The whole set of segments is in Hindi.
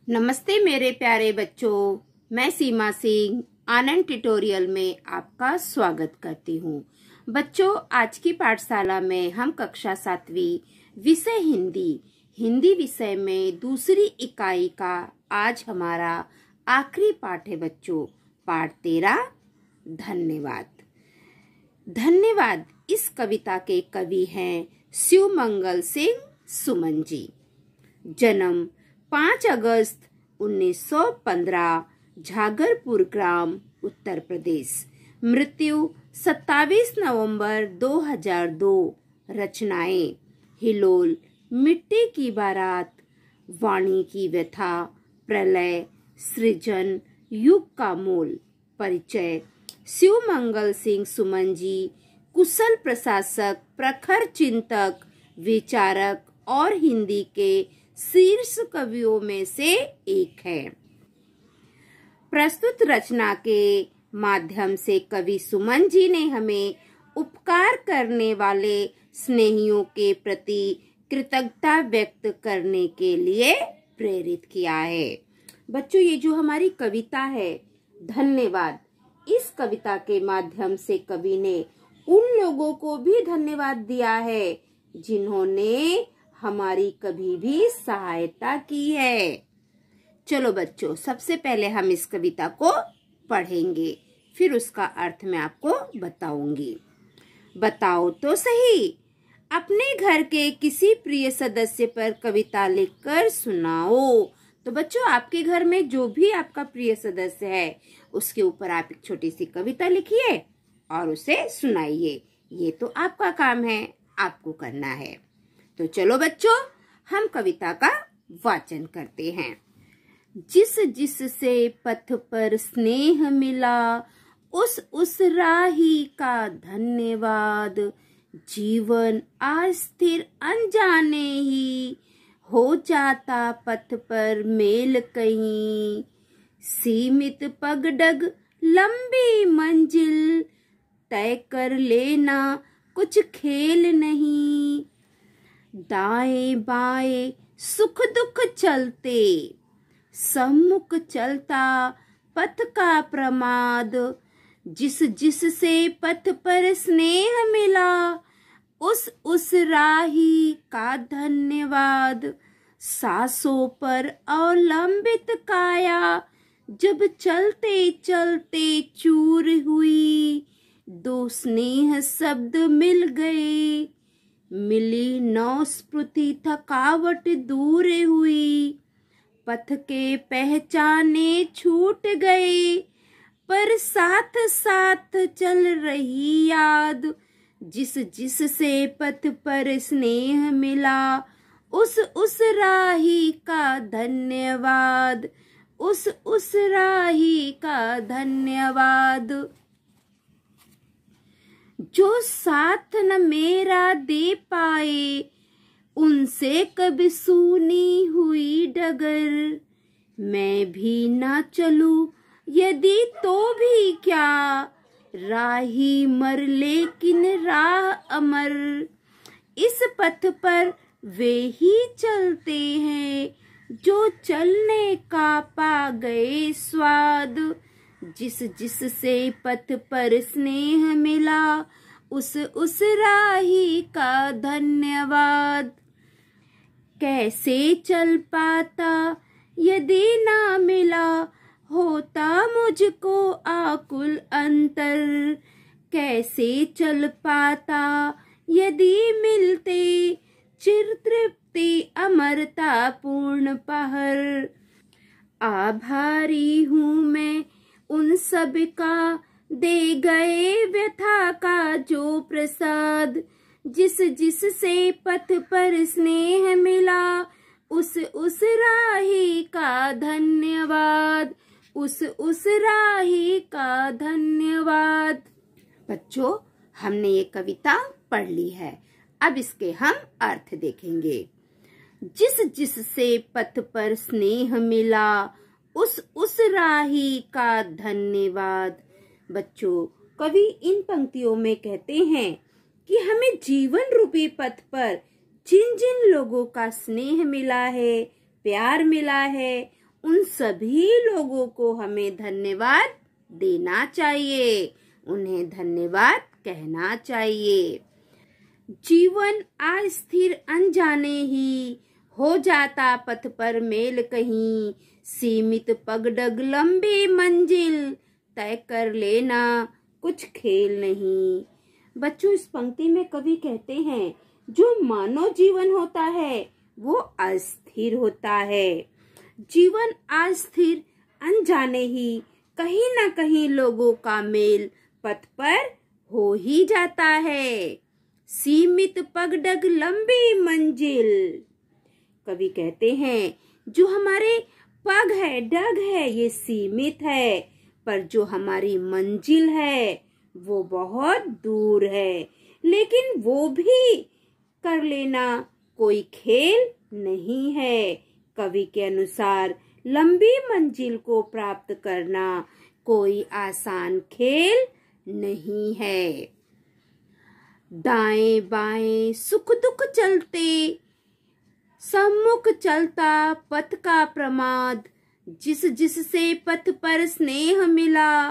नमस्ते मेरे प्यारे बच्चों, मैं सीमा सिंह आनंद ट्यूटोरियल में आपका स्वागत करती हूँ। बच्चों, आज की पाठशाला में हम कक्षा 7वीं विषय हिंदी विषय में दूसरी इकाई का आज हमारा आखिरी पाठ है। बच्चों, पाठ 13 धन्यवाद। धन्यवाद इस कविता के कवि हैं शिवमंगल सिंह सुमन जी। जन्म 5 अगस्त 1915 झागरपुर ग्राम उत्तर प्रदेश। मृत्यु 27 नवंबर 2002। रचनाएं हिलोल, मिट्टी की बारात, वाणी की व्यथा, प्रलय, सृजन, युग का मोल। परिचय: शिवमंगल सिंह सुमन जी कुशल प्रशासक, प्रखर चिंतक, विचारक और हिंदी के शीर्ष कवियों में से एक है। प्रस्तुत रचना के माध्यम से कवि सुमन जी ने हमें उपकार करने वाले स्नेहियों के प्रति कृतज्ञता व्यक्त करने के लिए प्रेरित किया है। बच्चों, ये जो हमारी कविता है धन्यवाद, इस कविता के माध्यम से कवि ने उन लोगों को भी धन्यवाद दिया है जिन्होंने हमारी कभी भी सहायता की है। चलो बच्चों, सबसे पहले हम इस कविता को पढ़ेंगे, फिर उसका अर्थ मैं आपको बताऊंगी। बताओ तो सही, अपने घर के किसी प्रिय सदस्य पर कविता लिखकर सुनाओ। तो बच्चों, आपके घर में जो भी आपका प्रिय सदस्य है उसके ऊपर आप एक छोटी सी कविता लिखिए और उसे सुनाइए। ये तो आपका काम है, आपको करना है। तो चलो बच्चों, हम कविता का वाचन करते हैं। जिस जिस से पथ पर स्नेह मिला, उस राही का धन्यवाद। जीवन अस्थिर अनजाने ही, हो जाता पथ पर मेल कहीं। सीमित पगडग लंबी मंजिल, तय कर लेना कुछ खेल नहीं। दाएं बाएं सुख दुख चलते, सम्मुख चलता पथ का प्रमाद। जिस जिस से पथ पर स्नेह मिला, उस राही का धन्यवाद। सांसों पर अवलंबित काया, जब चलते चलते चूर हुई। दो स्नेह शब्द मिल गए, मिली नौ स्मृति थकावट दूर हुई। पथ के पहचाने छूट गए, पर साथ साथ चल रही याद। जिस जिस से पथ पर स्नेह मिला, उस राही का धन्यवाद। उस राही का धन्यवाद। जो साथ न मेरा दे पाए, उनसे कभी सुनी हुई डगर। मैं भी ना चलूं यदि तो भी क्या, राही मर लेकिन राह अमर। इस पथ पर वे ही चलते हैं, जो चलने का पा गए स्वाद। जिस जिस से पथ पर स्नेह मिला, उस राही का धन्यवाद। कैसे चल पाता यदि ना मिला, होता मुझको आकुल अंतर। कैसे चल पाता यदि मिलते, चिर तृप्ति अमरता पूर्ण पहर। आभारी हूँ मैं उन सब का, दे गए व्यथा का जो प्रसाद। जिस जिस से पथ पर स्नेह मिला, उस राही का धन्यवाद। उस राही का धन्यवाद। बच्चों, हमने ये कविता पढ़ ली है, अब इसके हम अर्थ देखेंगे। जिस जिस से पथ पर स्नेह मिला, उस राही का धन्यवाद। बच्चों, कवि इन पंक्तियों में कहते हैं कि हमें जीवन रूपी पथ पर जिन जिन लोगों का स्नेह मिला है, प्यार मिला है, उन सभी लोगों को हमें धन्यवाद देना चाहिए, उन्हें धन्यवाद कहना चाहिए। जीवन अस्थिर अनजाने ही, हो जाता पथ पर मेल कहीं, सीमित पगडग लंबी मंजिल, तय कर लेना कुछ खेल नहीं। बच्चों, इस पंक्ति में कवि कहते हैं जो मानव जीवन होता है वो अस्थिर होता है। जीवन अस्थिर अनजाने ही कहीं ना कहीं लोगों का मेल पथ पर हो ही जाता है। सीमित पगडग लंबी मंजिल, कवि कहते हैं जो हमारे पग है, डग है, ये सीमित है, पर जो हमारी मंजिल है वो बहुत दूर है। लेकिन वो भी कर लेना कोई खेल नहीं है। कवि के अनुसार लंबी मंजिल को प्राप्त करना कोई आसान खेल नहीं है। दाएं बाएं सुख दुख चलते, सम्मुख चलता पथ का प्रमाद, जिस जिस से पथ पर स्नेह मिला,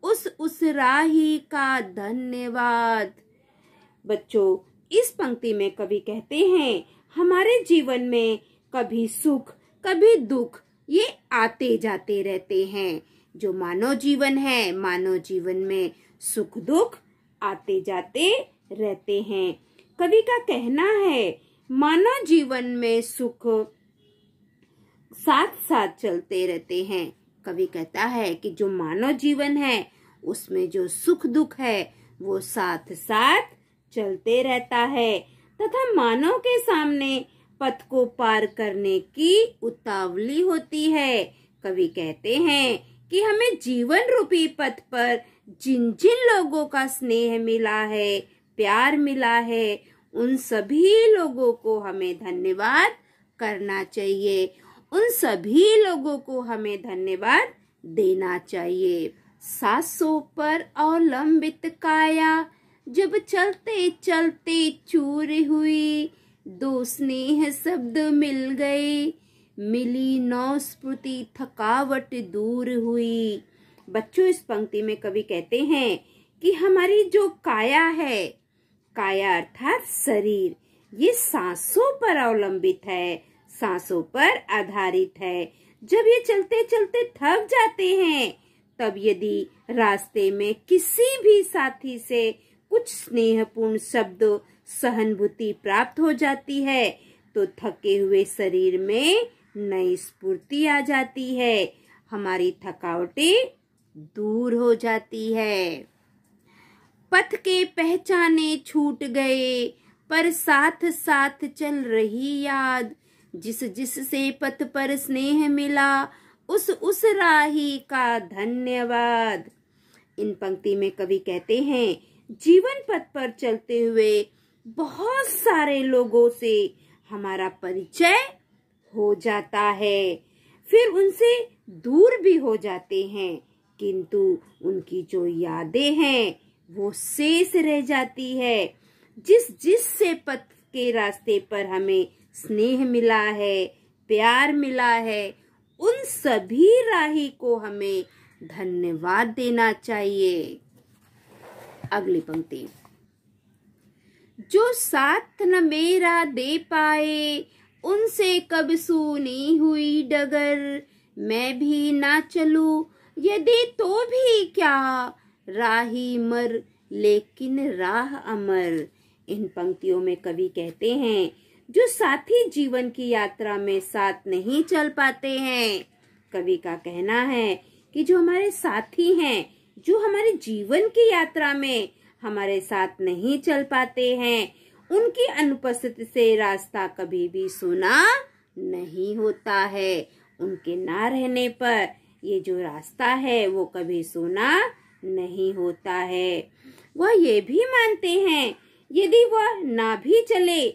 उस राही का धन्यवाद। बच्चों, इस पंक्ति में कवि कहते हैं हमारे जीवन में कभी सुख कभी दुख ये आते जाते रहते हैं। जो मानव जीवन है, मानव जीवन में सुख दुख आते जाते रहते हैं। कवि का कहना है मानव जीवन में सुख साथ साथ चलते रहते हैं। कवि कहता है कि जो मानव जीवन है उसमें जो सुख दुख है वो साथ साथ चलते रहता है, तथा मानव के सामने पथ को पार करने की उतावली होती है। कवि कहते हैं कि हमें जीवन रूपी पथ पर जिन जिन लोगों का स्नेह मिला है, प्यार मिला है, उन सभी लोगों को हमें धन्यवाद करना चाहिए, उन सभी लोगों को हमें धन्यवाद देना चाहिए। सांसों पर अवलंबित काया, जब चलते चलते चूर हुई, दो स्नेह शब्द मिल गए, मिली नौ स्मृति थकावट दूर हुई। बच्चों, इस पंक्ति में कवि कहते हैं कि हमारी जो काया है, काया अर्थात शरीर, ये सांसों पर अवलंबित है, सांसों पर आधारित है। जब ये चलते चलते थक जाते हैं, तब यदि रास्ते में किसी भी साथी से कुछ स्नेहपूर्ण शब्द, सहानुभूति प्राप्त हो जाती है, तो थके हुए शरीर में नई स्फूर्ति आ जाती है, हमारी थकावटें दूर हो जाती है। पथ के पहचाने छूट गए, पर साथ साथ चल रही याद, जिस जिस से पथ पर स्नेह मिला, उस राही का धन्यवाद। इन पंक्ति में कवि कहते हैं जीवन पथ पर चलते हुए बहुत सारे लोगों से हमारा परिचय हो जाता है, फिर उनसे दूर भी हो जाते हैं, किंतु उनकी जो यादें हैं वो शेष रह जाती है। जिस जिस से पथ के रास्ते पर हमें स्नेह मिला है, प्यार मिला है, उन सभी राही को हमें धन्यवाद देना चाहिए। अगली पंक्ति, जो साथ न मेरा दे पाए, उनसे कब सुनी हुई डगर, मैं भी ना चलूं यदि तो भी क्या, राही मर लेकिन राह अमर। इन पंक्तियों में कवि कहते हैं जो साथी जीवन की यात्रा में साथ नहीं चल पाते हैं, कवि का कहना है कि जो हमारे साथी हैं, जो हमारे जीवन की यात्रा में हमारे साथ नहीं चल पाते हैं, उनकी अनुपस्थिति से रास्ता कभी भी सुना नहीं होता है। उनके ना रहने पर ये जो रास्ता है वो कभी सुना नहीं होता है। वह ये भी मानते हैं यदि वह ना भी चले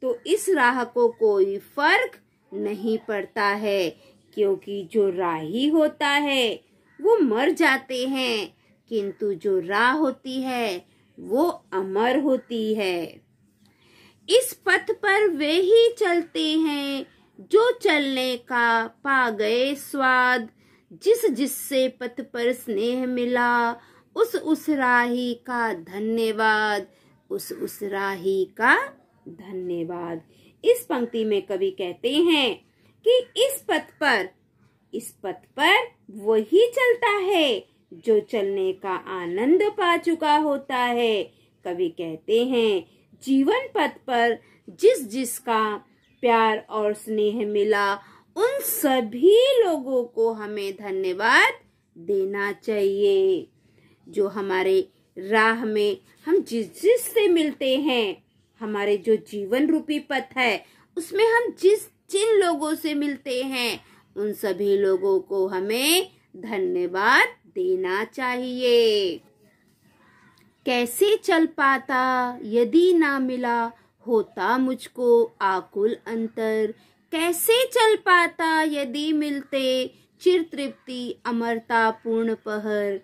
तो इस राह को कोई फर्क नहीं पड़ता है, क्योंकि जो राही होता है वो मर जाते हैं, किंतु जो राह होती है वो अमर होती है। इस पथ पर वे ही चलते हैं जो चलने का पा गए स्वाद, जिस जिससे पथ पर स्नेह मिला, उस राही का धन्यवाद, उस राही का धन्यवाद। इस पंक्ति में कवि कहते हैं कि इस पथ पर वही चलता है जो चलने का आनंद पा चुका होता है। कवि कहते हैं जीवन पथ पर जिस जिसका प्यार और स्नेह मिला, उन सभी लोगों को हमें धन्यवाद देना चाहिए। जो हमारे राह में हम जिस से मिलते हैं, हमारे जो जीवन रूपी पथ है उसमें हम जिन लोगों से मिलते हैं, उन सभी लोगों को हमें धन्यवाद देना चाहिए। कैसे चल पाता यदि ना मिला होता मुझको आकुल अंतर, कैसे चल पाता यदि मिलते चिर तृप्ति अमरता पूर्ण पहर।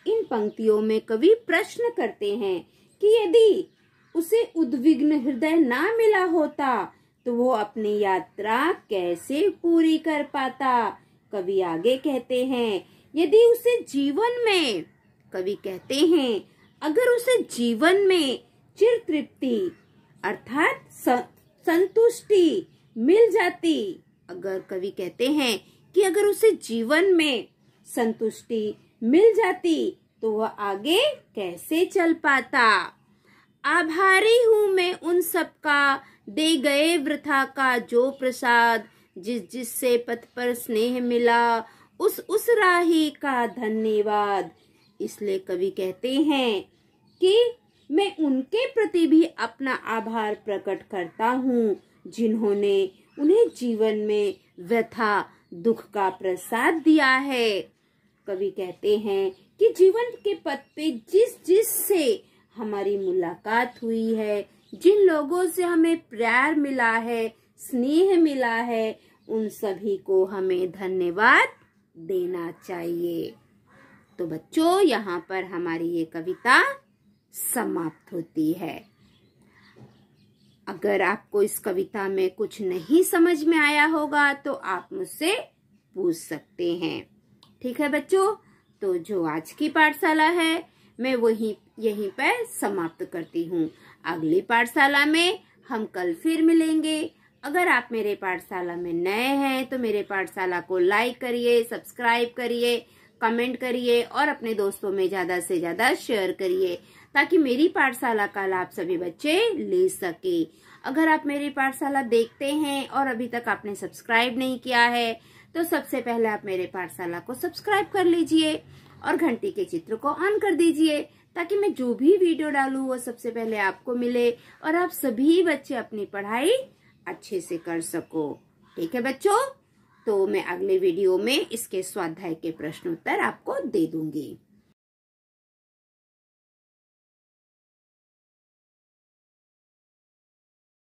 इन पंक्तियों में कवि प्रश्न करते हैं कि यदि उसे उद्विग्न हृदय ना मिला होता तो वो अपनी यात्रा कैसे पूरी कर पाता। कवि आगे कहते हैं यदि उसे जीवन में, कवि कहते हैं अगर उसे जीवन में चिर तृप्ति अर्थात संतुष्टि मिल जाती, अगर कवि कहते हैं कि अगर उसे जीवन में संतुष्टि मिल जाती तो वह आगे कैसे चल पाता। आभारी हूँ मैं उन सबका दे गए वृथा का जो प्रसाद, जिस जिससे पथ पर स्नेह मिला, उस राही का धन्यवाद। इसलिए कवि कहते हैं कि मैं उनके प्रति भी अपना आभार प्रकट करता हूँ जिन्होंने उन्हें जीवन में व्यथा दुख का प्रसाद दिया है। कवि कहते हैं कि जीवन के पथ पे जिस से हमारी मुलाकात हुई है, जिन लोगों से हमें प्यार मिला है, स्नेह मिला है, उन सभी को हमें धन्यवाद देना चाहिए। तो बच्चों, यहाँ पर हमारी ये कविता समाप्त होती है। अगर आपको इस कविता में कुछ नहीं समझ में आया होगा तो आप मुझसे पूछ सकते हैं। ठीक है बच्चों, तो जो आज की पाठशाला है मैं यहीं पर समाप्त करती हूँ। अगली पाठशाला में हम कल फिर मिलेंगे। अगर आप मेरे पाठशाला में नए हैं तो मेरे पाठशाला को लाइक करिए, सब्सक्राइब करिए, कमेंट करिए और अपने दोस्तों में ज्यादा से ज्यादा शेयर करिए ताकि मेरी पाठशाला का लाभ सभी बच्चे ले सके। अगर आप मेरी पाठशाला देखते हैं और अभी तक आपने सब्सक्राइब नहीं किया है तो सबसे पहले आप मेरे पाठशाला को सब्सक्राइब कर लीजिए और घंटी के चित्र को ऑन कर दीजिए ताकि मैं जो भी वीडियो डालूं वो सबसे पहले आपको मिले और आप सभी बच्चे अपनी पढ़ाई अच्छे से कर सको। ठीक है बच्चों, तो मैं अगले वीडियो में इसके स्वाध्याय के प्रश्नोत्तर आपको दे दूंगी।